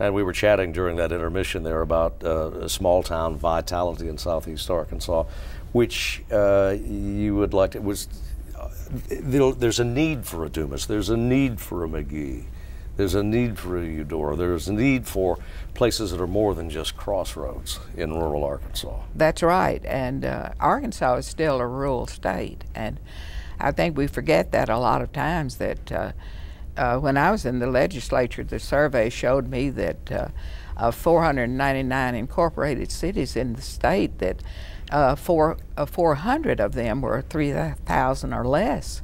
And we were chatting during that intermission there about small town vitality in southeast Arkansas, which you would like to, there's a need for a Dumas, there's a need for a McGee, there's a need for a Eudora, there's a need for places that are more than just crossroads in rural Arkansas. That's right, and Arkansas is still a rural state, and I think we forget that a lot of times, that when I was in the legislature, the survey showed me that of 499 incorporated cities in the state, that 400 of them were 3,000 or less.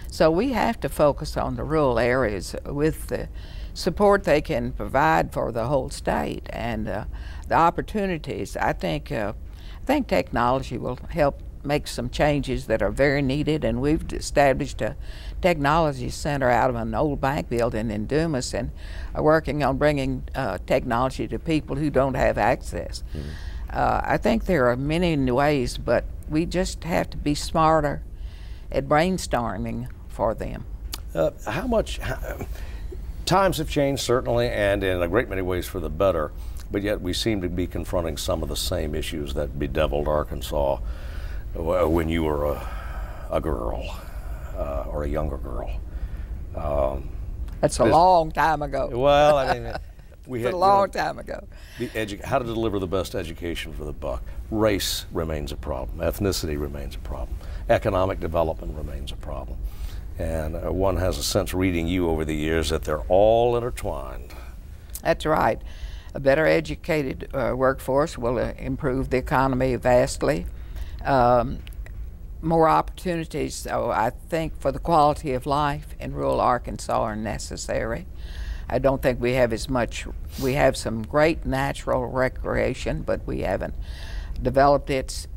So we have to focus on the rural areas with the support they can provide for the whole state, and the opportunities. I think technology will help make some changes that are very needed, and we've established a technology center out of an old bank building in Dumas, and are working on bringing technology to people who don't have access. Mm-hmm. I think there are many ways, but we just have to be smarter at brainstorming for them. Times have changed, certainly, and in a great many ways for the better, but yet we seem to be confronting some of the same issues that bedeviled Arkansas when you were a girl or a younger girl. That's a long time ago. Well, I mean, we had a long time ago. How to deliver the best education for the buck. Race remains a problem. Ethnicity remains a problem. Economic development remains a problem. And one has a sense, reading you over the years, that they're all intertwined. That's right. A better educated workforce will improve the economy vastly. More opportunities, so I think, for the quality of life in rural Arkansas are necessary. I don't think we have as much. We have some great natural recreation, but we haven't developed its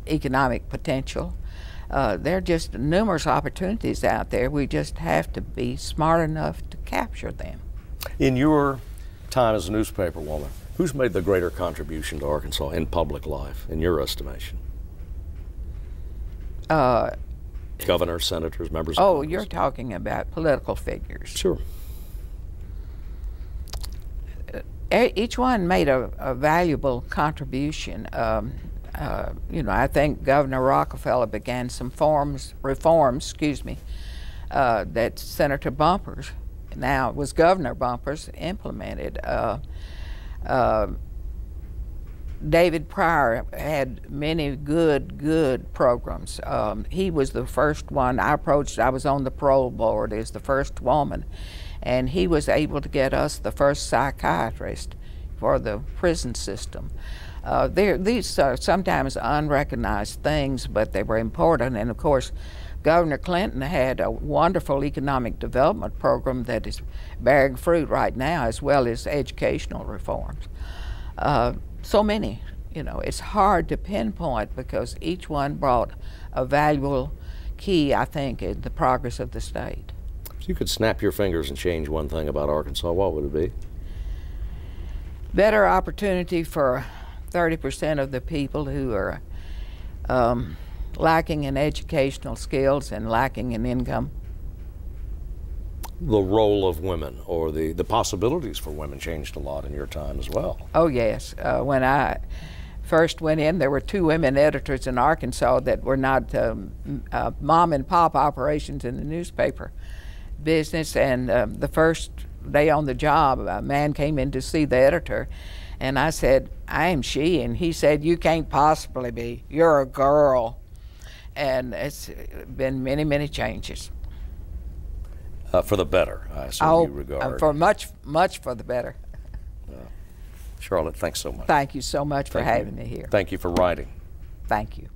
economic potential. There are just numerous opportunities out there. We just have to be smart enough to capture them. In your time as a newspaper woman, who's made the greater contribution to Arkansas in public life, in your estimation? Governors, senators, members of Congress. You're talking about political figures. Sure. Each one made a valuable contribution. You know, I think Governor Rockefeller began some reforms, that Senator Bumpers, now it was Governor Bumpers, implemented. David Pryor had many good programs. He was the first one I approached. I was on the parole board as the first woman, and he was able to get us the first psychiatrist for the prison system. These are sometimes unrecognized things, but they were important. And of course, Governor Clinton had a wonderful economic development program that is bearing fruit right now, as well as educational reforms. So many, you know, it's hard to pinpoint because each one brought a valuable key, I think, in the progress of the state. If you could snap your fingers and change one thing about Arkansas, what would it be? Better opportunity for 30% of the people who are lacking in educational skills and lacking in income. The role of women, or the possibilities for women, changed a lot in your time as well. Oh yes. When I first went in, there were 2 women editors in Arkansas that were not mom and pop operations in the newspaper business, and the first day on the job, a man came in to see the editor, and I said, "I am she," and he said, "You can't possibly be. You're a girl." And it's been many changes. For the better, I assume you regard. For much for the better. Charlotte, thanks so much. Thank you so much for having me here. Thank you for writing. Thank you.